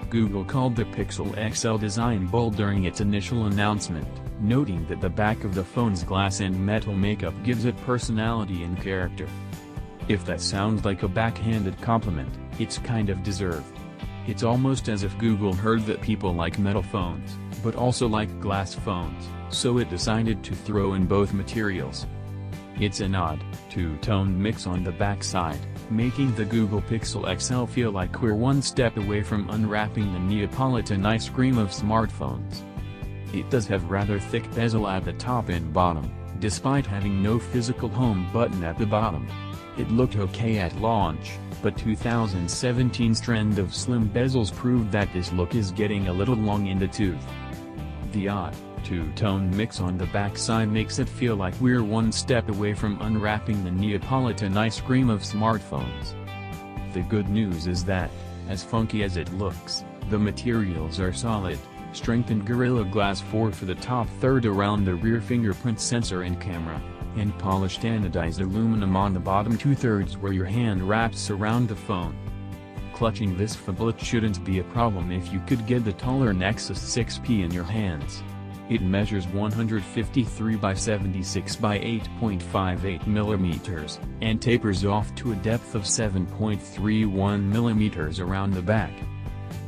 Google called the Pixel XL design bold during its initial announcement, noting that the back of the phone's glass and metal makeup gives it personality and character. If that sounds like a backhanded compliment, it's kind of deserved. It's almost as if Google heard that people like metal phones, but also like glass phones, so it decided to throw in both materials. It's an odd, two-tone mix on the backside, making the Google Pixel XL feel like we're one step away from unwrapping the Neapolitan ice cream of smartphones. It does have rather thick bezel at the top and bottom, despite having no physical home button at the bottom. It looked okay at launch, but 2017's trend of slim bezels proved that this look is getting a little long in the tooth. The odd, two-tone mix on the backside makes it feel like we're one step away from unwrapping the Neapolitan ice cream of smartphones. The good news is that, as funky as it looks, the materials are solid, strengthened Gorilla Glass 4 for the top third around the rear fingerprint sensor and camera, and polished anodized aluminum on the bottom two-thirds where your hand wraps around the phone. Clutching this phablet shouldn't be a problem if you could get the taller Nexus 6P in your hands. It measures 153 by 76 by 8.58 mm, and tapers off to a depth of 7.31 mm around the back.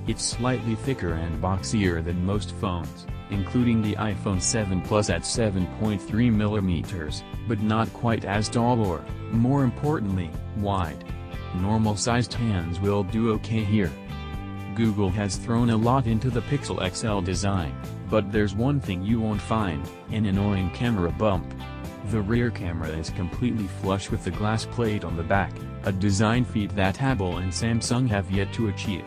It's slightly thicker and boxier than most phones, including the iPhone 7 Plus at 7.3 mm, but not quite as tall or, more importantly, wide. Normal-sized hands will do okay here. Google has thrown a lot into the Pixel XL design, but there's one thing you won't find: an annoying camera bump. The rear camera is completely flush with the glass plate on the back, a design feat that Apple and Samsung have yet to achieve.